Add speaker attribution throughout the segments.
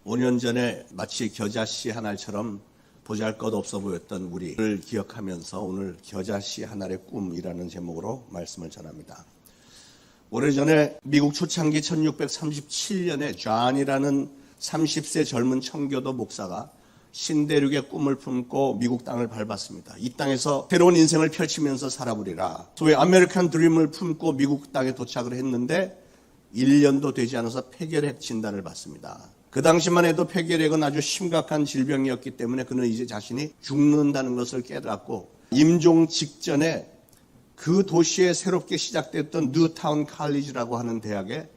Speaker 1: 5년 전에 마치 겨자씨 한 알처럼 보잘것없어 보였던 우리를 기억하면서 오늘 겨자씨 한 알의 꿈이라는 제목으로 말씀을 전합니다. 오래전에 미국 초창기 1637년에 존이라는 30세 젊은 청교도 목사가 신대륙의 꿈을 품고 미국 땅을 밟았습니다. 이 땅에서 새로운 인생을 펼치면서 살아보리라. 소위 아메리칸 드림을 품고 미국 땅에 도착을 했는데 1년도 되지 않아서 폐결핵 진단을 받습니다. 그 당시만 해도 폐결핵은 아주 심각한 질병이었기 때문에 그는 이제 자신이 죽는다는 것을 깨닫고 임종 직전에 그 도시에 새롭게 시작됐던 뉴타운 칼리지라고 하는 대학에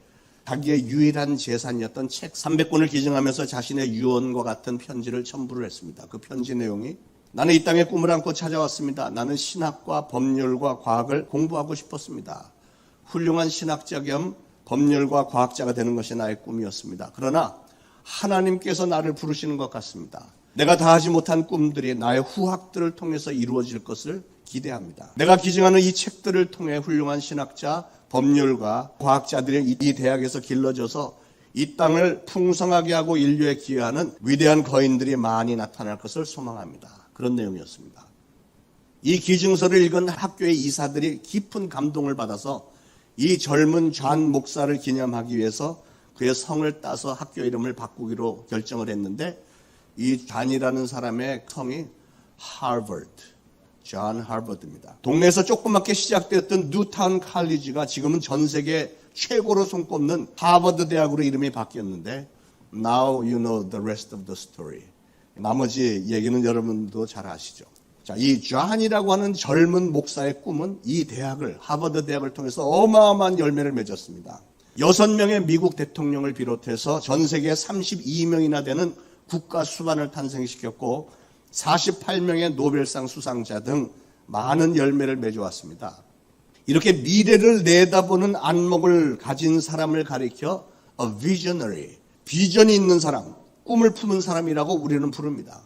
Speaker 1: 자기의 유일한 재산이었던 책 300권을 기증하면서 자신의 유언과 같은 편지를 첨부를 했습니다. 그 편지 내용이 나는 이 땅에 꿈을 안고 찾아왔습니다. 나는 신학과 법률과 과학을 공부하고 싶었습니다. 훌륭한 신학자 겸 법률과 과학자가 되는 것이 나의 꿈이었습니다. 그러나 하나님께서 나를 부르시는 것 같습니다. 내가 다 하지 못한 꿈들이 나의 후학들을 통해서 이루어질 것을 기대합니다. 내가 기증하는 이 책들을 통해 훌륭한 신학자, 법률가, 과학자들이 이 대학에서 길러져서 이 땅을 풍성하게 하고 인류에 기여하는 위대한 거인들이 많이 나타날 것을 소망합니다. 그런 내용이었습니다. 이 기증서를 읽은 학교의 이사들이 깊은 감동을 받아서 이 젊은 존 목사를 기념하기 위해서 그의 성을 따서 학교 이름을 바꾸기로 결정을 했는데 이 존이라는 사람의 성이 하버드, 존 하버드입니다. 동네에서 조그맣게 시작되었던 뉴타운 칼리지가 지금은 전 세계 최고로 손꼽는 하버드 대학으로 이름이 바뀌었는데 Now you know the rest of the story. 나머지 얘기는 여러분도 잘 아시죠. 자, 이 존이라고 하는 젊은 목사의 꿈은 이 대학을, 하버드 대학을 통해서 어마어마한 열매를 맺었습니다. 6명의 미국 대통령을 비롯해서 전 세계 32명이나 되는 국가 수반을 탄생시켰고 48명의 노벨상 수상자 등 많은 열매를 맺어왔습니다. 이렇게 미래를 내다보는 안목을 가진 사람을 가리켜 a visionary, 비전이 있는 사람, 꿈을 품은 사람이라고 우리는 부릅니다.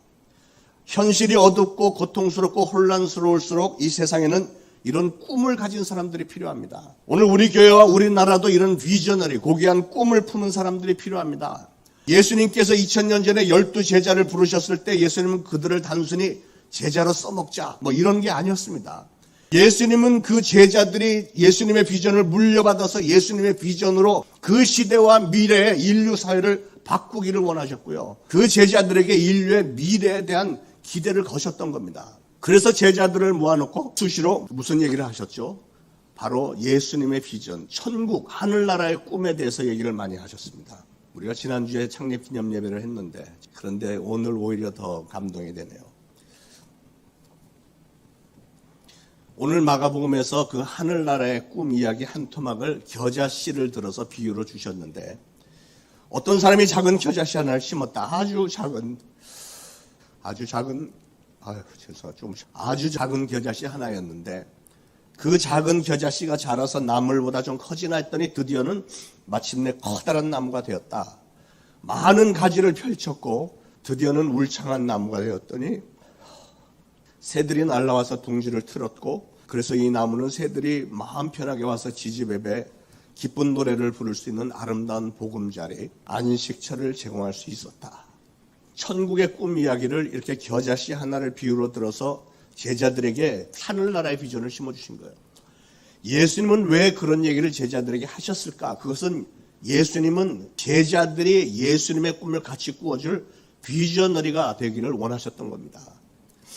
Speaker 1: 현실이 어둡고 고통스럽고 혼란스러울수록 이 세상에는 이런 꿈을 가진 사람들이 필요합니다. 오늘 우리 교회와 우리나라도 이런 비저너리, 고귀한 꿈을 품은 사람들이 필요합니다. 예수님께서 2000년 전에 12제자를 부르셨을 때 예수님은 그들을 단순히 제자로 써먹자 이런 게 아니었습니다. 예수님은 그 제자들이 예수님의 비전을 물려받아서 예수님의 비전으로 그 시대와 미래의 인류 사회를 바꾸기를 원하셨고요. 그 제자들에게 인류의 미래에 대한 기대를 거셨던 겁니다. 그래서 제자들을 모아놓고 수시로 무슨 얘기를 하셨죠? 바로 예수님의 비전, 천국, 하늘나라의 꿈에 대해서 얘기를 많이 하셨습니다. 우리가 지난주에 창립기념 예배를 했는데 그런데 오늘 오히려 더 감동이 되네요. 오늘 마가복음에서 그 하늘나라의 꿈 이야기 한 토막을 겨자씨를 들어서 비유로 주셨는데 어떤 사람이 작은 겨자씨 하나를 심었다. 아주 작은 겨자씨 하나였는데 그 작은 겨자씨가 자라서 나물보다 좀 커지나 했더니 드디어는 마침내 커다란 나무가 되었다. 많은 가지를 펼쳤고 드디어는 울창한 나무가 되었더니 새들이 날아와서 둥지를 틀었고 그래서 이 나무는 새들이 마음 편하게 와서 지지배배 기쁜 노래를 부를 수 있는 아름다운 보금자리, 안식처를 제공할 수 있었다. 천국의 꿈 이야기를 이렇게 겨자씨 하나를 비유로 들어서 제자들에게 하늘나라의 비전을 심어주신 거예요. 예수님은 왜 그런 얘기를 제자들에게 하셨을까? 그것은 예수님은 제자들이 예수님의 꿈을 같이 꾸어줄 비저너리가 되기를 원하셨던 겁니다.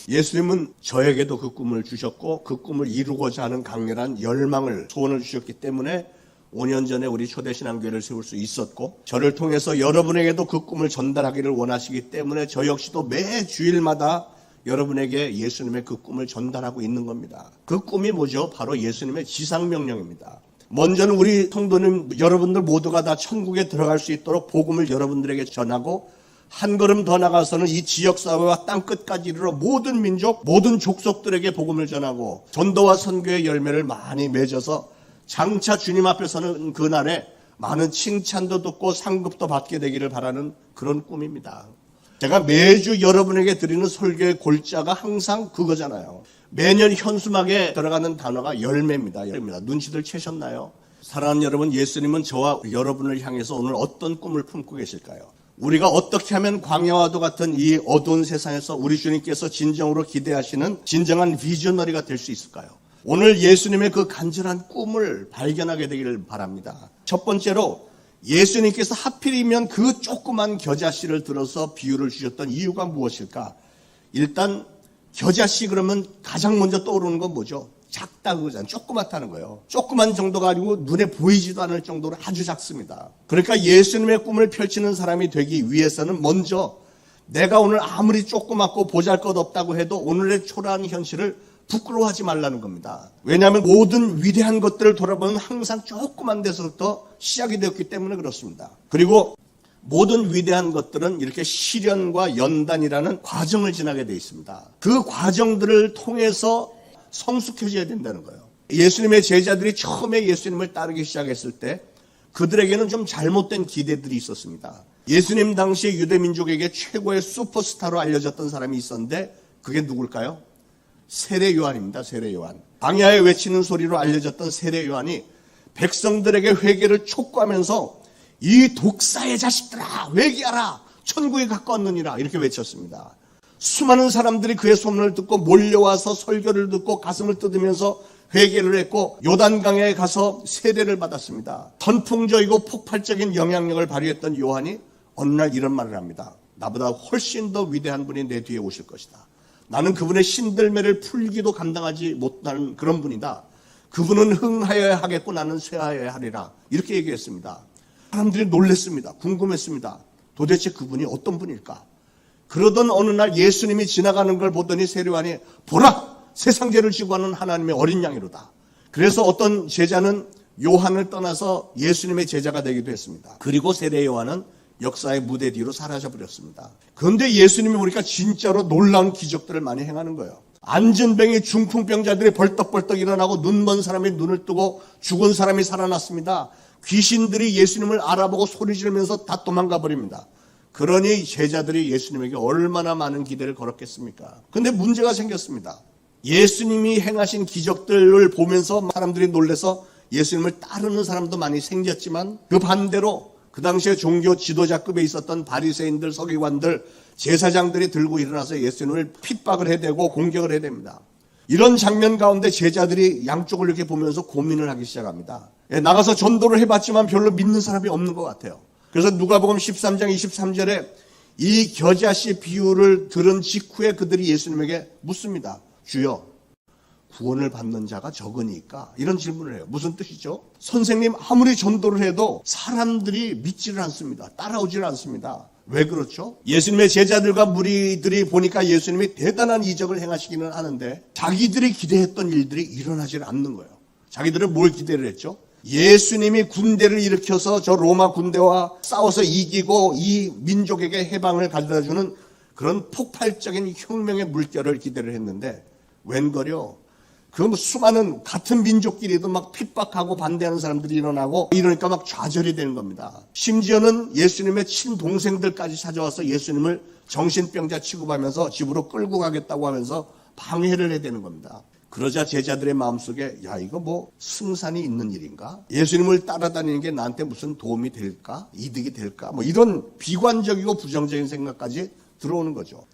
Speaker 1: 예수님은 저에게도 그 꿈을 주셨고 그 꿈을 이루고자 하는 강렬한 열망을, 소원을 주셨기 때문에 5년 전에 우리 초대신앙교회를 세울 수 있었고 저를 통해서 여러분에게도 그 꿈을 전달하기를 원하시기 때문에 저 역시도 매 주일마다 여러분에게 예수님의 그 꿈을 전달하고 있는 겁니다. 그 꿈이 뭐죠? 바로 예수님의 지상명령입니다. 먼저는 우리 성도님 여러분들 모두가 다 천국에 들어갈 수 있도록 복음을 여러분들에게 전하고 한 걸음 더 나가서는 이 지역사회와 땅끝까지 이르러 모든 민족, 모든 족속들에게 복음을 전하고 전도와 선교의 열매를 많이 맺어서 장차 주님 앞에 서는 그날에 많은 칭찬도 듣고 상급도 받게 되기를 바라는 그런 꿈입니다. 제가 매주 여러분에게 드리는 설교의 골자가 항상 그거잖아요. 매년 현수막에 들어가는 단어가 열매입니다. 눈치들 채셨나요? 사랑하는 여러분, 예수님은 저와 여러분을 향해서 오늘 어떤 꿈을 품고 계실까요? 우리가 어떻게 하면 광야와도 같은 이 어두운 세상에서 우리 주님께서 진정으로 기대하시는 진정한 비저너리가 될 수 있을까요? 오늘 예수님의 그 간절한 꿈을 발견하게 되기를 바랍니다. 첫 번째로 예수님께서 하필이면 그 조그만 겨자씨를 들어서 비유를 주셨던 이유가 무엇일까? 일단 겨자씨 그러면 가장 먼저 떠오르는 건 뭐죠? 작다 그거잖아요. 조그맣다는 거예요. 조그만 정도가 아니고 눈에 보이지도 않을 정도로 아주 작습니다. 그러니까 예수님의 꿈을 펼치는 사람이 되기 위해서는 먼저 내가 오늘 아무리 조그맣고 보잘것없다고 해도 오늘의 초라한 현실을 부끄러워하지 말라는 겁니다. 왜냐하면 모든 위대한 것들을 돌아보면 항상 조그만 데서부터 시작이 되었기 때문에 그렇습니다. 그리고 모든 위대한 것들은 이렇게 시련과 연단이라는 과정을 지나게 되어 있습니다. 그 과정들을 통해서 성숙해져야 된다는 거예요. 예수님의 제자들이 처음에 예수님을 따르기 시작했을 때 그들에게는 좀 잘못된 기대들이 있었습니다. 예수님 당시 유대민족에게 최고의 슈퍼스타로 알려졌던 사람이 있었는데 그게 누굴까요? 세례 요한입니다. 세례 요한. 광야에 외치는 소리로 알려졌던 세례 요한이 백성들에게 회개를 촉구하면서 이 독사의 자식들아 회개하라 천국에 가까웠느니라 이렇게 외쳤습니다. 수많은 사람들이 그의 소문을 듣고 몰려와서 설교를 듣고 가슴을 뜯으면서 회개를 했고 요단강에 가서 세례를 받았습니다. 선풍적이고 폭발적인 영향력을 발휘했던 요한이 어느 날 이런 말을 합니다. 나보다 훨씬 더 위대한 분이 내 뒤에 오실 것이다. 나는 그분의 신들매를 풀기도 감당하지 못하는 그런 분이다. 그분은 흥하여야 하겠고 나는 쇠하여야 하리라. 이렇게 얘기했습니다. 사람들이 놀랐습니다. 궁금했습니다. 도대체 그분이 어떤 분일까? 그러던 어느 날 예수님이 지나가는 걸 보더니 세례 요한이 보라! 세상 죄를 지고 가는 하나님의 어린 양이로다. 그래서 어떤 제자는 요한을 떠나서 예수님의 제자가 되기도 했습니다. 그리고 세례 요한은 역사의 무대 뒤로 사라져버렸습니다. 그런데 예수님이 보니까 진짜로 놀라운 기적들을 많이 행하는 거예요. 안전병이 중풍병자들이 벌떡벌떡 일어나고 눈먼 사람이 눈을 뜨고 죽은 사람이 살아났습니다. 귀신들이 예수님을 알아보고 소리 지르면서 다 도망가 버립니다. 그러니 제자들이 예수님에게 얼마나 많은 기대를 걸었겠습니까? 그런데 문제가 생겼습니다. 예수님이 행하신 기적들을 보면서 사람들이 놀라서 예수님을 따르는 사람도 많이 생겼지만 그 반대로 그 당시에 종교 지도자급에 있었던 바리새인들, 서기관들, 제사장들이 들고 일어나서 예수님을 핍박을 해대고 공격을 해댑니다. 이런 장면 가운데 제자들이 양쪽을 이렇게 보면서 고민을 하기 시작합니다. 나가서 전도를 해봤지만 별로 믿는 사람이 없는 것 같아요. 그래서 누가복음 13장 23절에 이 겨자씨 비유를 들은 직후에 그들이 예수님에게 묻습니다. 주여, 구원을 받는 자가 적으니까 이런 질문을 해요. 무슨 뜻이죠? 선생님 아무리 전도를 해도 사람들이 믿지를 않습니다. 따라오지를 않습니다. 왜 그렇죠? 예수님의 제자들과 무리들이 보니까 예수님이 대단한 이적을 행하시기는 하는데 자기들이 기대했던 일들이 일어나질 않는 거예요. 자기들은 뭘 기대를 했죠? 예수님이 군대를 일으켜서 저 로마 군대와 싸워서 이기고 이 민족에게 해방을 가져다주는 그런 폭발적인 혁명의 물결을 기대를 했는데 웬걸요? 그 수많은 같은 민족끼리도 막 핍박하고 반대하는 사람들이 일어나고 이러니까 막 좌절이 되는 겁니다. 심지어는 예수님의 친동생들까지 찾아와서 예수님을 정신병자 취급하면서 집으로 끌고 가겠다고 하면서 방해를 해야 되는 겁니다. 그러자 제자들의 마음속에 야 이거 뭐 승산이 있는 일인가? 예수님을 따라다니는 게 나한테 무슨 도움이 될까? 이득이 될까? 뭐 이런 비관적이고 부정적인 생각까지 들어오는 거죠.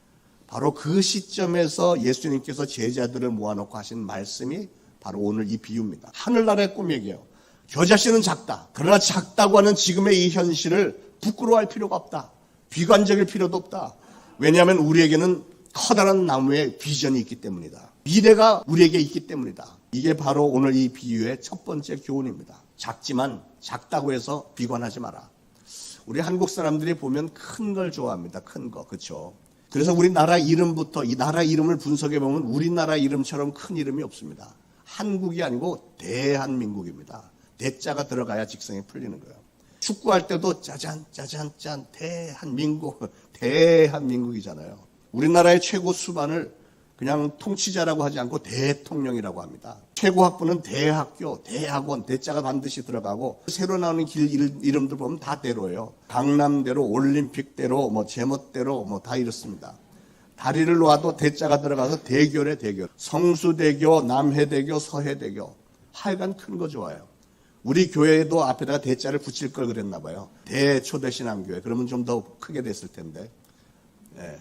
Speaker 1: 바로 그 시점에서 예수님께서 제자들을 모아놓고 하신 말씀이 바로 오늘 이 비유입니다. 하늘나라의 꿈 얘기예요. 겨자씨는 작다. 그러나 작다고 하는 지금의 이 현실을 부끄러워할 필요가 없다. 비관적일 필요도 없다. 왜냐하면 우리에게는 커다란 나무의 비전이 있기 때문이다. 미래가 우리에게 있기 때문이다. 이게 바로 오늘 이 비유의 첫 번째 교훈입니다. 작지만 작다고 해서 비관하지 마라. 우리 한국 사람들이 보면 큰 걸 좋아합니다. 큰 거. 그렇죠? 그래서 우리나라 이름부터 이 나라 이름을 분석해 보면 우리나라 이름처럼 큰 이름이 없습니다. 한국이 아니고 대한민국입니다. 대자가 들어가야 직성이 풀리는 거예요. 축구할 때도 짜잔 짜잔 짠 대한민국 대한민국이잖아요. 우리나라의 최고 수반을 그냥 통치자라고 하지 않고 대통령이라고 합니다. 최고 학부는 대학교, 대학원, 대자가 반드시 들어가고 새로 나오는 길 이름들 보면 다 대로예요. 강남대로, 올림픽대로, 뭐 제멋대로 뭐 다 이렇습니다. 다리를 놓아도 대자가 들어가서 대교래 대교. 성수대교, 남해대교, 서해대교. 하여간 큰 거 좋아요. 우리 교회도 앞에다가 대자를 붙일 걸 그랬나 봐요. 대초대신앙교회. 그러면 좀 더 크게 됐을 텐데. 네.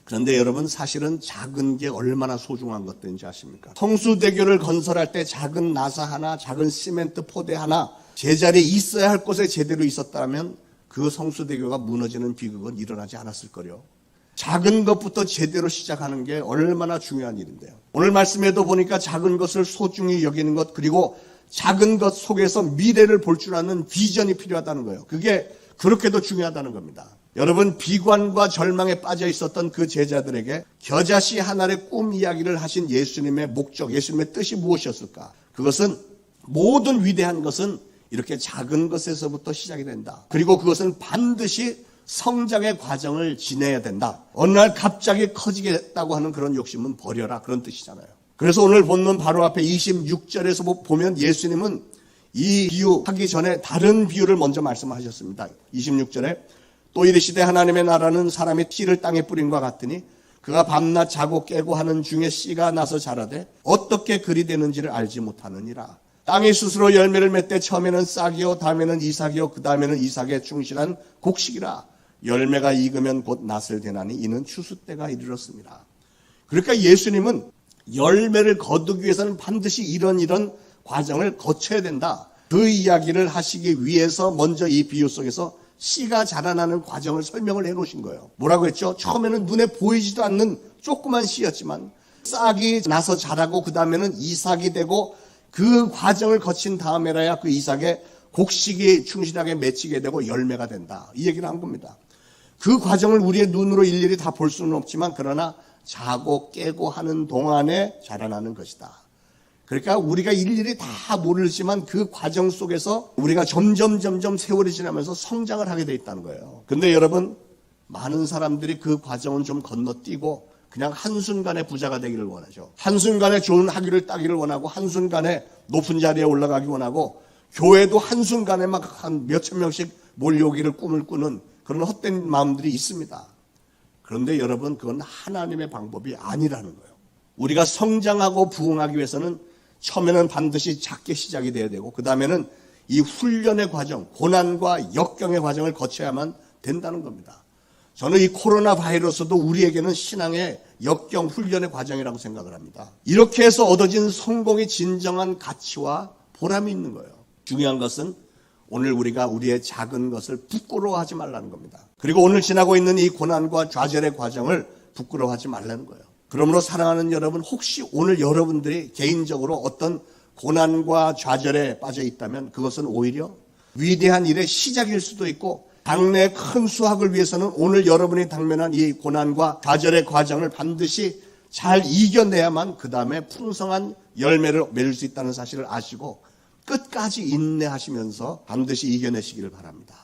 Speaker 1: 그런데 여러분, 사실은 작은 게 얼마나 소중한 것들인지 아십니까? 성수대교를 건설할 때 작은 나사 하나, 작은 시멘트 포대 하나 제자리에 있어야 할 곳에 제대로 있었다면 그 성수대교가 무너지는 비극은 일어나지 않았을 거요. 작은 것부터 제대로 시작하는 게 얼마나 중요한 일인데요. 오늘 말씀에도 보니까 작은 것을 소중히 여기는 것, 그리고 작은 것 속에서 미래를 볼 줄 아는 비전이 필요하다는 거예요. 그게 그렇게도 중요하다는 겁니다. 여러분, 비관과 절망에 빠져 있었던 그 제자들에게 겨자씨 하나의 꿈 이야기를 하신 예수님의 목적, 예수님의 뜻이 무엇이었을까? 그것은 모든 위대한 것은 이렇게 작은 것에서부터 시작이 된다. 그리고 그것은 반드시 성장의 과정을 지내야 된다. 어느 날 갑자기 커지겠다고 하는 그런 욕심은 버려라. 그런 뜻이잖아요. 그래서 오늘 본문 바로 앞에 26절에서 보면 예수님은 이 비유 하기 전에 다른 비유를 먼저 말씀하셨습니다. 26절에 또 이르시되 하나님의 나라는 사람이 씨를 땅에 뿌린과 같으니 그가 밤낮 자고 깨고 하는 중에 씨가 나서 자라되 어떻게 그리 되는지를 알지 못하느니라. 땅이 스스로 열매를 맺되 처음에는 싹이요 다음에는 이삭이요 그 다음에는 이삭에 충실한 곡식이라. 열매가 익으면 곧 낫을 되나니 이는 추수 때가 이르렀습니다. 그러니까 예수님은 열매를 거두기 위해서는 반드시 이런 과정을 거쳐야 된다. 그 이야기를 하시기 위해서 먼저 이 비유 속에서 씨가 자라나는 과정을 설명을 해놓으신 거예요. 뭐라고 했죠? 처음에는 눈에 보이지도 않는 조그만 씨였지만 싹이 나서 자라고 그 다음에는 이삭이 되고 그 과정을 거친 다음에라야 그 이삭에 곡식이 충실하게 맺히게 되고 열매가 된다. 이 얘기를 한 겁니다. 그 과정을 우리의 눈으로 일일이 다 볼 수는 없지만 그러나 자고 깨고 하는 동안에 자라나는 것이다. 그러니까 우리가 일일이 다 모르지만 그 과정 속에서 우리가 점점 세월이 지나면서 성장을 하게 돼 있다는 거예요. 근데 여러분, 많은 사람들이 그 과정은 좀 건너뛰고 그냥 한순간에 부자가 되기를 원하죠. 한순간에 좋은 학위를 따기를 원하고 한순간에 높은 자리에 올라가기 원하고 교회도 한순간에 막 한 몇천 명씩 몰려오기를 꿈을 꾸는 그런 헛된 마음들이 있습니다. 그런데 여러분, 그건 하나님의 방법이 아니라는 거예요. 우리가 성장하고 부흥하기 위해서는 처음에는 반드시 작게 시작이 돼야 되고 그 다음에는 이 훈련의 과정, 고난과 역경의 과정을 거쳐야만 된다는 겁니다. 저는 이 코로나 바이러스도 우리에게는 신앙의 역경 훈련의 과정이라고 생각을 합니다. 이렇게 해서 얻어진 성공이 진정한 가치와 보람이 있는 거예요. 중요한 것은 오늘 우리가 우리의 작은 것을 부끄러워하지 말라는 겁니다. 그리고 오늘 지나고 있는 이 고난과 좌절의 과정을 부끄러워하지 말라는 거예요. 그러므로 사랑하는 여러분, 혹시 오늘 여러분들이 개인적으로 어떤 고난과 좌절에 빠져 있다면 그것은 오히려 위대한 일의 시작일 수도 있고 당내의 큰 수확을 위해서는 오늘 여러분이 당면한 이 고난과 좌절의 과정을 반드시 잘 이겨내야만 그 다음에 풍성한 열매를 맺을 수 있다는 사실을 아시고 끝까지 인내하시면서 반드시 이겨내시기를 바랍니다.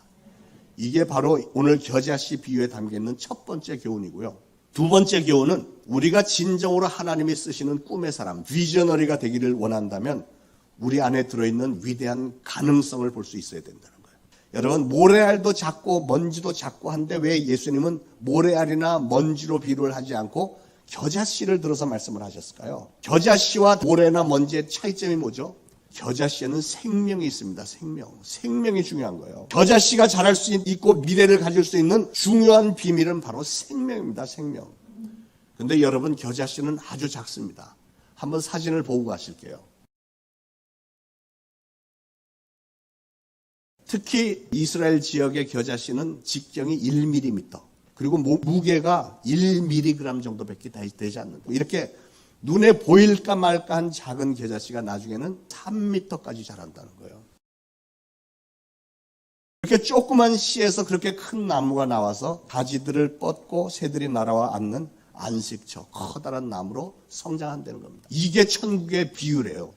Speaker 1: 이게 바로 오늘 겨자씨 비유에 담겨있는 첫 번째 교훈이고요. 두 번째 교훈은 우리가 진정으로 하나님이 쓰시는 꿈의 사람, 비저너리가 되기를 원한다면 우리 안에 들어있는 위대한 가능성을 볼 수 있어야 된다는 거예요. 여러분, 모래알도 작고 먼지도 작고 한데 왜 예수님은 모래알이나 먼지로 비유를 하지 않고 겨자씨를 들어서 말씀을 하셨을까요? 겨자씨와 모래나 먼지의 차이점이 뭐죠? 겨자씨에는 생명이 있습니다. 생명이 중요한 거예요. 겨자씨가 자랄 수 있고 미래를 가질 수 있는 중요한 비밀은 바로 생명입니다. 생명. 근데 여러분, 겨자씨는 아주 작습니다. 한번 사진을 보고 가실게요. 특히 이스라엘 지역의 겨자씨는 직경이 1mm, 그리고 무게가 1mg 정도밖에 되지 않는다. 이렇게 눈에 보일까 말까 한 작은 겨자씨가 나중에는 3m까지 자란다는 거예요. 이렇게 조그만 씨에서 그렇게 큰 나무가 나와서 가지들을 뻗고 새들이 날아와 앉는 안식처, 커다란 나무로 성장한다는 겁니다. 이게 천국의 비유래요.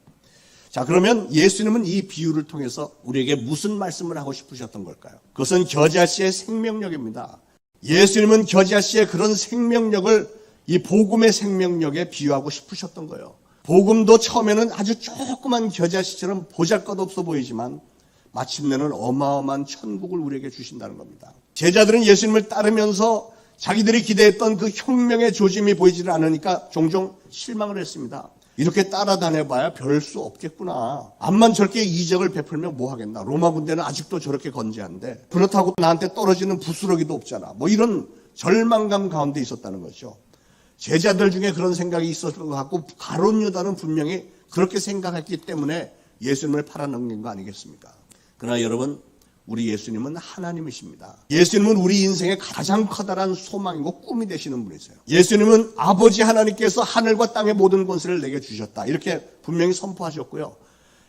Speaker 1: 자, 그러면 예수님은 이 비유를 통해서 우리에게 무슨 말씀을 하고 싶으셨던 걸까요? 그것은 겨자씨의 생명력입니다. 예수님은 겨자씨의 그런 생명력을 이 복음의 생명력에 비유하고 싶으셨던 거예요. 복음도 처음에는 아주 조그만 겨자씨처럼 보잘것없어 보이지만 마침내는 어마어마한 천국을 우리에게 주신다는 겁니다. 제자들은 예수님을 따르면서 자기들이 기대했던 그 혁명의 조짐이 보이지를 않으니까 종종 실망을 했습니다. 이렇게 따라다녀봐야 별 수 없겠구나. 암만 저렇게 이적을 베풀면 뭐 하겠나. 로마 군대는 아직도 저렇게 건재한데 그렇다고 나한테 떨어지는 부스러기도 없잖아. 뭐 이런 절망감 가운데 있었다는 거죠. 제자들 중에 그런 생각이 있었던 것 같고 가룟 유다는 분명히 그렇게 생각했기 때문에 예수님을 팔아넘긴 거 아니겠습니까? 그러나 여러분, 우리 예수님은 하나님이십니다. 예수님은 우리 인생의 가장 커다란 소망이고 꿈이 되시는 분이세요. 예수님은 아버지 하나님께서 하늘과 땅의 모든 권세를 내게 주셨다. 이렇게 분명히 선포하셨고요.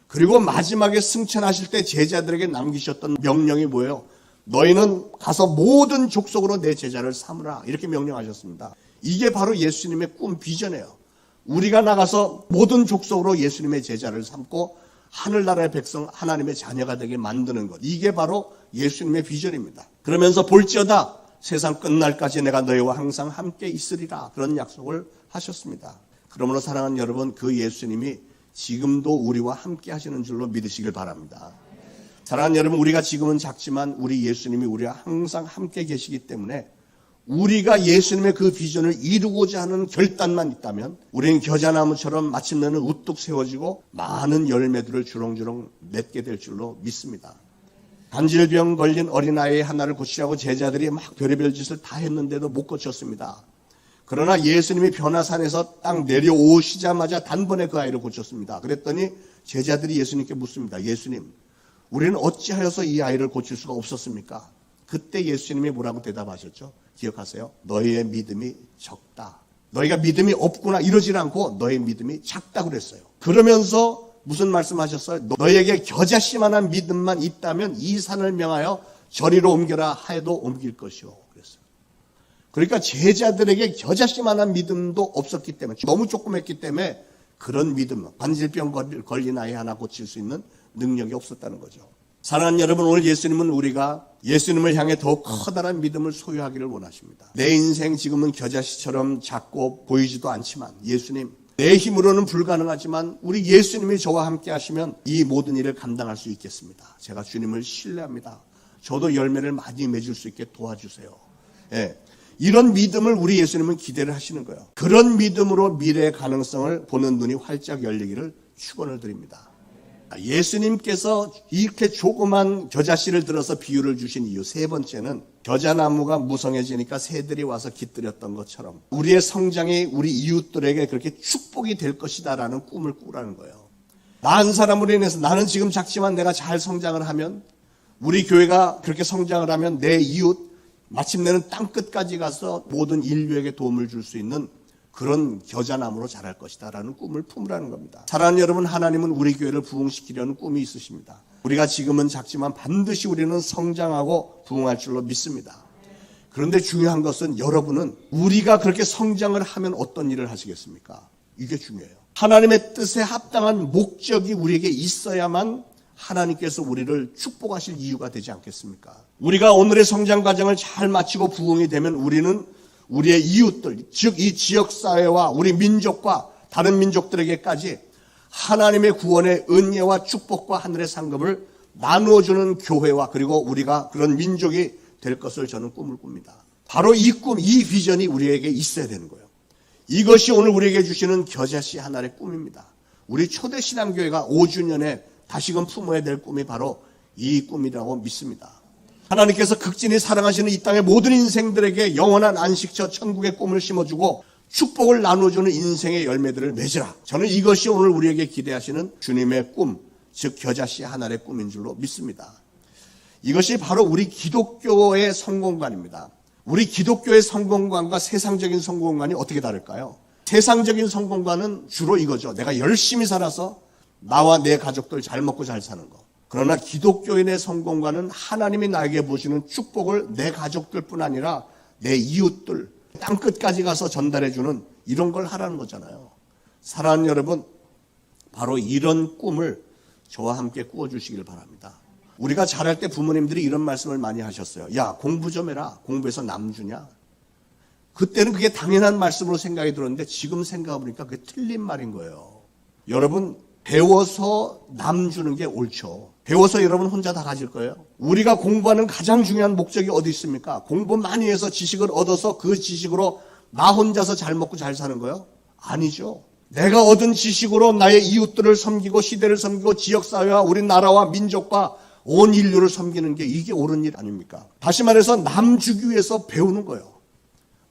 Speaker 1: 그리고 마지막에 승천하실 때 제자들에게 남기셨던 명령이 뭐예요? 너희는 가서 모든 족속으로 내 제자를 삼으라. 이렇게 명령하셨습니다. 이게 바로 예수님의 꿈 비전이에요. 우리가 나가서 모든 족속으로 예수님의 제자를 삼고 하늘나라의 백성 하나님의 자녀가 되게 만드는 것. 이게 바로 예수님의 비전입니다. 그러면서 볼지어다 세상 끝날까지 내가 너희와 항상 함께 있으리라. 그런 약속을 하셨습니다. 그러므로 사랑하는 여러분, 그 예수님이 지금도 우리와 함께 하시는 줄로 믿으시길 바랍니다. 사랑하는 여러분, 우리가 지금은 작지만 우리 예수님이 우리와 항상 함께 계시기 때문에 우리가 예수님의 그 비전을 이루고자 하는 결단만 있다면 우리는 겨자나무처럼 마침내는 우뚝 세워지고 많은 열매들을 주렁주렁 맺게 될 줄로 믿습니다. 간질병 걸린 어린아이 하나를 고치라고 제자들이 막 별의별 짓을 다 했는데도 못 고쳤습니다. 그러나 예수님이 변화산에서 딱 내려오시자마자 단번에 그 아이를 고쳤습니다. 그랬더니 제자들이 예수님께 묻습니다. 예수님, 우리는 어찌하여서 이 아이를 고칠 수가 없었습니까? 그때 예수님이 뭐라고 대답하셨죠? 기억하세요? 너희의 믿음이 적다. 너희가 믿음이 없구나 이러질 않고 너의 믿음이 작다 그랬어요. 그러면서 무슨 말씀하셨어요? 너희에게 겨자씨만한 믿음만 있다면 이 산을 명하여 저리로 옮겨라 하여도 옮길 것이요. 그랬어요. 그러니까 제자들에게 겨자씨만한 믿음도 없었기 때문에 너무 조그맸기 때문에 그런 믿음, 관질병 걸린 아이 하나 고칠 수 있는 능력이 없었다는 거죠. 사랑하는 여러분, 오늘 예수님은 우리가 예수님을 향해 더 커다란 믿음을 소유하기를 원하십니다. 내 인생 지금은 겨자씨처럼 작고 보이지도 않지만 예수님, 내 힘으로는 불가능하지만 우리 예수님이 저와 함께 하시면 이 모든 일을 감당할 수 있겠습니다. 제가 주님을 신뢰합니다. 저도 열매를 많이 맺을 수 있게 도와주세요. 예. 이런 믿음을 우리 예수님은 기대를 하시는 거예요. 그런 믿음으로 미래의 가능성을 보는 눈이 활짝 열리기를 축원을 드립니다. 예수님께서 이렇게 조그만 겨자씨를 들어서 비유를 주신 이유 세 번째는 겨자나무가 무성해지니까 새들이 와서 깃들였던 것처럼 우리의 성장이 우리 이웃들에게 그렇게 축복이 될 것이다라는 꿈을 꾸라는 거예요. 나 한 사람으로 인해서 나는 지금 작지만 내가 잘 성장을 하면 우리 교회가 그렇게 성장을 하면 내 이웃 마침내는 땅끝까지 가서 모든 인류에게 도움을 줄 수 있는 그런 겨자나무로 자랄 것이다 라는 꿈을 품으라는 겁니다. 사랑하는 여러분, 하나님은 우리 교회를 부흥시키려는 꿈이 있으십니다. 우리가 지금은 작지만 반드시 우리는 성장하고 부흥할 줄로 믿습니다. 그런데 중요한 것은 여러분은 우리가 그렇게 성장을 하면 어떤 일을 하시겠습니까? 이게 중요해요. 하나님의 뜻에 합당한 목적이 우리에게 있어야만 하나님께서 우리를 축복하실 이유가 되지 않겠습니까? 우리가 오늘의 성장 과정을 잘 마치고 부흥이 되면 우리는 우리의 이웃들, 즉 이 지역사회와 우리 민족과 다른 민족들에게까지 하나님의 구원의 은혜와 축복과 하늘의 상급을 나누어주는 교회와 그리고 우리가 그런 민족이 될 것을 저는 꿈을 꿉니다. 바로 이 꿈, 이 비전이 우리에게 있어야 되는 거예요. 이것이 오늘 우리에게 주시는 겨자씨 하나의 꿈입니다. 우리 초대신앙교회가 5주년에 다시금 품어야 될 꿈이 바로 이 꿈이라고 믿습니다. 하나님께서 극진히 사랑하시는 이 땅의 모든 인생들에게 영원한 안식처 천국의 꿈을 심어주고 축복을 나눠주는 인생의 열매들을 맺으라. 저는 이것이 오늘 우리에게 기대하시는 주님의 꿈, 즉 겨자씨 하나의 꿈인 줄로 믿습니다. 이것이 바로 우리 기독교의 성공관입니다. 우리 기독교의 성공관과 세상적인 성공관이 어떻게 다를까요? 세상적인 성공관은 주로 이거죠. 내가 열심히 살아서 나와 내 가족들 잘 먹고 잘 사는 거. 그러나 기독교인의 성공관은 하나님이 나에게 보시는 축복을 내 가족들뿐 아니라 내 이웃들, 땅끝까지 가서 전달해주는 이런 걸 하라는 거잖아요. 사랑하는 여러분, 바로 이런 꿈을 저와 함께 꾸어주시길 바랍니다. 우리가 자랄 때 부모님들이 이런 말씀을 많이 하셨어요. 야, 공부 좀 해라. 공부해서 남 주냐? 그때는 그게 당연한 말씀으로 생각이 들었는데 지금 생각해보니까 그게 틀린 말인 거예요. 여러분, 배워서 남 주는 게 옳죠. 배워서 여러분 혼자 다 가질 거예요. 우리가 공부하는 가장 중요한 목적이 어디 있습니까? 공부 많이 해서 지식을 얻어서 그 지식으로 나 혼자서 잘 먹고 잘 사는 거예요? 아니죠. 내가 얻은 지식으로 나의 이웃들을 섬기고 시대를 섬기고 지역사회와 우리 나라와 민족과 온 인류를 섬기는 게 이게 옳은 일 아닙니까? 다시 말해서 남 주기 위해서 배우는 거예요.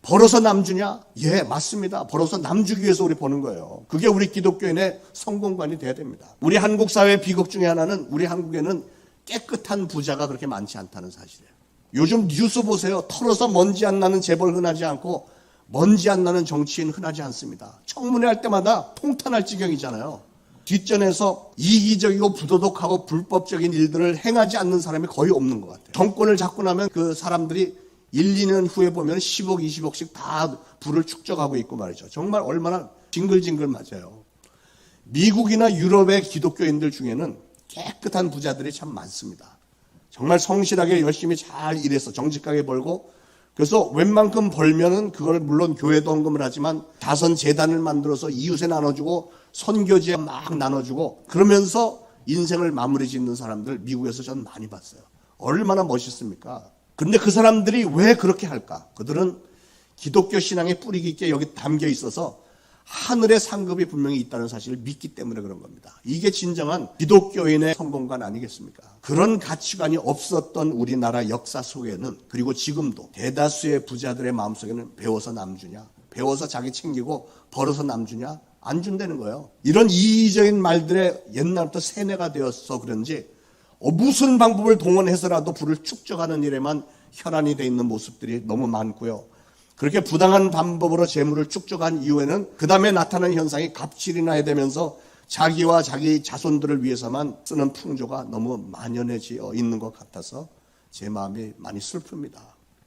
Speaker 1: 벌어서 남 주냐? 예, 맞습니다. 벌어서 남 주기 위해서 우리 버는 거예요. 그게 우리 기독교인의 성공관이 돼야 됩니다. 우리 한국 사회의 비극 중에 하나는 우리 한국에는 깨끗한 부자가 그렇게 많지 않다는 사실이에요. 요즘 뉴스 보세요. 털어서 먼지 안 나는 재벌 흔하지 않고 먼지 안 나는 정치인 흔하지 않습니다. 청문회 할 때마다 통탄할 지경이잖아요. 뒷전에서 이기적이고 부도덕하고 불법적인 일들을 행하지 않는 사람이 거의 없는 것 같아요. 정권을 잡고 나면 그 사람들이 1, 2년 후에 보면 10억, 20억씩 다 부를 축적하고 있고 말이죠. 정말 얼마나 징글징글 맞아요. 미국이나 유럽의 기독교인들 중에는 깨끗한 부자들이 참 많습니다. 정말 성실하게 열심히 잘 일해서 정직하게 벌고, 그래서 웬만큼 벌면은 그걸 물론 교회도 헌금을 하지만 자선 재단을 만들어서 이웃에 나눠주고 선교지에 막 나눠주고 그러면서 인생을 마무리 짓는 사람들 미국에서 전 많이 봤어요. 얼마나 멋있습니까? 그런데 그 사람들이 왜 그렇게 할까? 그들은 기독교 신앙의 뿌리 깊게 여기 담겨 있어서 하늘의 상급이 분명히 있다는 사실을 믿기 때문에 그런 겁니다. 이게 진정한 기독교인의 성공관 아니겠습니까? 그런 가치관이 없었던 우리나라 역사 속에는, 그리고 지금도 대다수의 부자들의 마음속에는 배워서 남주냐, 배워서 자기 챙기고 벌어서 남주냐, 안 준다는 거예요. 이런 이의적인 말들에 옛날부터 세뇌가 되어서 그런지 무슨 방법을 동원해서라도 부를 축적하는 일에만 혈안이 돼 있는 모습들이 너무 많고요. 그렇게 부당한 방법으로 재물을 축적한 이후에는 그 다음에 나타나는 현상이 갑질이 나야 되면서 자기와 자기 자손들을 위해서만 쓰는 풍조가 너무 만연해져 있는 것 같아서 제 마음이 많이 슬픕니다.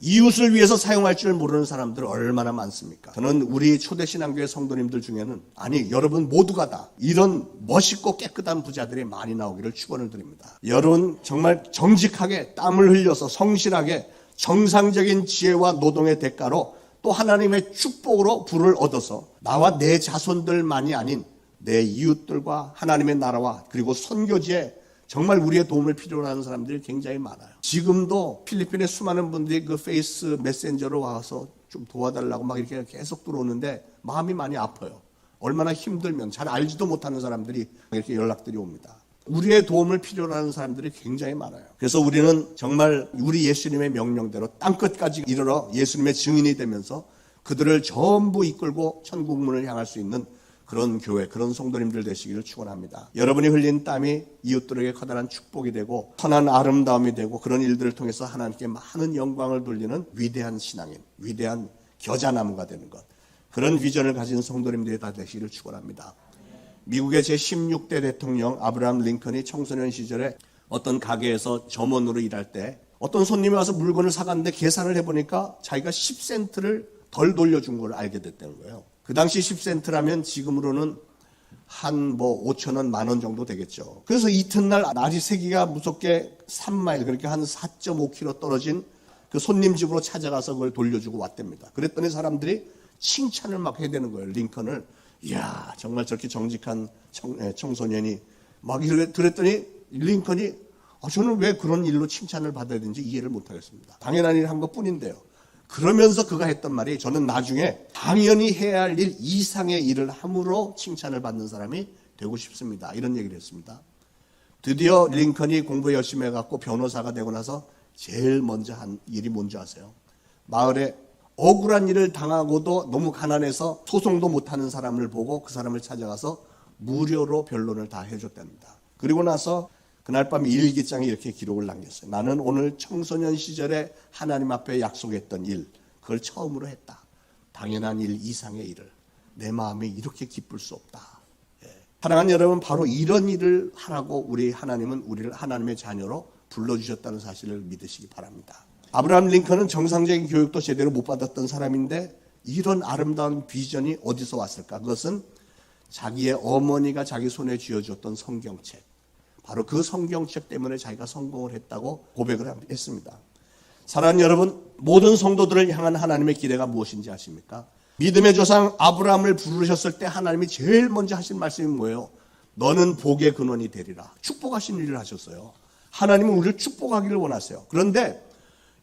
Speaker 1: 이웃을 위해서 사용할 줄 모르는 사람들 얼마나 많습니까? 저는 우리 초대신앙교회 성도님들 중에는, 아니 여러분 모두가 다 이런 멋있고 깨끗한 부자들이 많이 나오기를 축원을 드립니다. 여러분 정말 정직하게 땀을 흘려서 성실하게 정상적인 지혜와 노동의 대가로 또 하나님의 축복으로 부를 얻어서 나와 내 자손들만이 아닌 내 이웃들과 하나님의 나라와 그리고 선교지에 정말 우리의 도움을 필요로 하는 사람들이 굉장히 많아요. 지금도 필리핀의 수많은 분들이 그 페이스 메신저로 와서 좀 도와달라고 막 이렇게 계속 들어오는데 마음이 많이 아파요. 얼마나 힘들면 잘 알지도 못하는 사람들이 이렇게 연락들이 옵니다. 우리의 도움을 필요로 하는 사람들이 굉장히 많아요. 그래서 우리는 정말 우리 예수님의 명령대로 땅끝까지 이르러 예수님의 증인이 되면서 그들을 전부 이끌고 천국문을 향할 수 있는 그런 교회, 그런 성도님들 되시기를 축원합니다. 여러분이 흘린 땀이 이웃들에게 커다란 축복이 되고 선한 아름다움이 되고 그런 일들을 통해서 하나님께 많은 영광을 돌리는 위대한 신앙인, 위대한 겨자나무가 되는 것, 그런 비전을 가진 성도님들이 다 되시기를 축원합니다. 미국의 제16대 대통령 아브라함 링컨이 청소년 시절에 어떤 가게에서 점원으로 일할 때 어떤 손님이 와서 물건을 사갔는데 계산을 해보니까 자기가 10센트를 덜 돌려준 걸 알게 됐다는 거예요. 그 당시 10센트라면 지금으로는 한 5,000원, 10,000원 정도 되겠죠. 그래서 이튿날 날이 새기가 무섭게 3마일, 그러니까 한 4.5km 떨어진 그 손님 집으로 찾아가서 그걸 돌려주고 왔답니다. 그랬더니 사람들이 칭찬을 막 해대는 거예요. 링컨을. 이야, 정말 저렇게 정직한 청소년이 막 그랬더니 링컨이 저는 왜 그런 일로 칭찬을 받아야 되는지 이해를 못하겠습니다. 당연한 일 한 것뿐인데요. 그러면서 그가 했던 말이, 저는 나중에 당연히 해야 할 일 이상의 일을 함으로 칭찬을 받는 사람이 되고 싶습니다. 이런 얘기를 했습니다. 드디어 링컨이 공부 열심히 해갖고 변호사가 되고 나서 제일 먼저 한 일이 뭔지 아세요? 마을에 억울한 일을 당하고도 너무 가난해서 소송도 못하는 사람을 보고 그 사람을 찾아가서 무료로 변론을 다 해줬답니다. 그리고 나서 그날 밤 일기장에 이렇게 기록을 남겼어요. 나는 오늘 청소년 시절에 하나님 앞에 약속했던 일, 그걸 처음으로 했다. 당연한 일 이상의 일을. 내 마음이 이렇게 기쁠 수 없다. 사랑하는 여러분, 바로 이런 일을 하라고 우리 하나님은 우리를 하나님의 자녀로 불러주셨다는 사실을 믿으시기 바랍니다. 아브라함 링컨은 정상적인 교육도 제대로 못 받았던 사람인데 이런 아름다운 비전이 어디서 왔을까? 그것은 자기의 어머니가 자기 손에 쥐어줬던 성경책, 바로 그 성경책 때문에 자기가 성공을 했다고 고백을 했습니다. 사랑하는 여러분, 모든 성도들을 향한 하나님의 기대가 무엇인지 아십니까? 믿음의 조상 아브라함을 부르셨을 때 하나님이 제일 먼저 하신 말씀이 뭐예요? 너는 복의 근원이 되리라. 축복하신 일을 하셨어요. 하나님은 우리를 축복하기를 원하세요. 그런데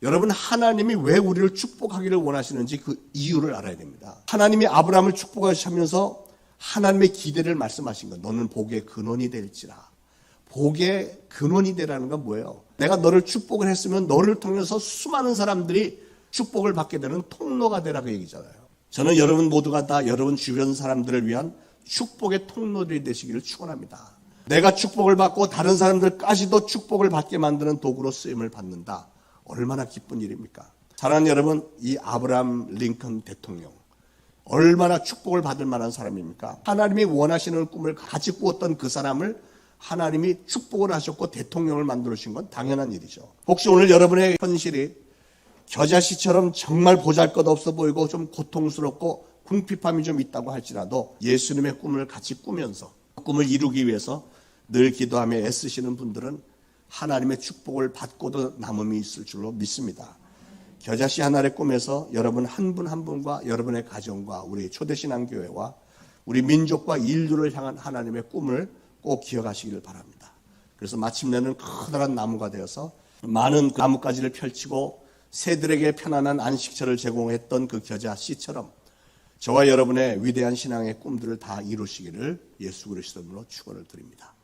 Speaker 1: 여러분, 하나님이 왜 우리를 축복하기를 원하시는지 그 이유를 알아야 됩니다. 하나님이 아브라함을 축복하시면서 하나님의 기대를 말씀하신 것. 너는 복의 근원이 될지라. 복의 근원이 되라는 건 뭐예요? 내가 너를 축복을 했으면 너를 통해서 수많은 사람들이 축복을 받게 되는 통로가 되라고 얘기잖아요. 저는 여러분 모두가 다 여러분 주변 사람들을 위한 축복의 통로들이 되시기를 축원합니다. 내가 축복을 받고 다른 사람들까지도 축복을 받게 만드는 도구로 쓰임을 받는다. 얼마나 기쁜 일입니까? 사랑하는 여러분, 이 아브라함 링컨 대통령 얼마나 축복을 받을 만한 사람입니까? 하나님이 원하시는 꿈을 가지고 꾸었던 그 사람을 하나님이 축복을 하셨고 대통령을 만들어주신 건 당연한 일이죠. 혹시 오늘 여러분의 현실이 겨자씨처럼 정말 보잘것없어 보이고 좀 고통스럽고 궁핍함이 좀 있다고 할지라도 예수님의 꿈을 같이 꾸면서 꿈을 이루기 위해서 늘 기도하며 애쓰시는 분들은 하나님의 축복을 받고도 남음이 있을 줄로 믿습니다. 겨자씨 하나의 꿈에서 여러분 한 분 한 분과 여러분의 가정과 우리 초대신앙교회와 우리 민족과 인류를 향한 하나님의 꿈을 꼭 기억하시기를 바랍니다. 그래서 마침내는 커다란 나무가 되어서 많은 나뭇가지를 펼치고 새들에게 편안한 안식처를 제공했던 그 겨자씨처럼 저와 여러분의 위대한 신앙의 꿈들을 다 이루시기를 예수 그리스도로 축원을 드립니다.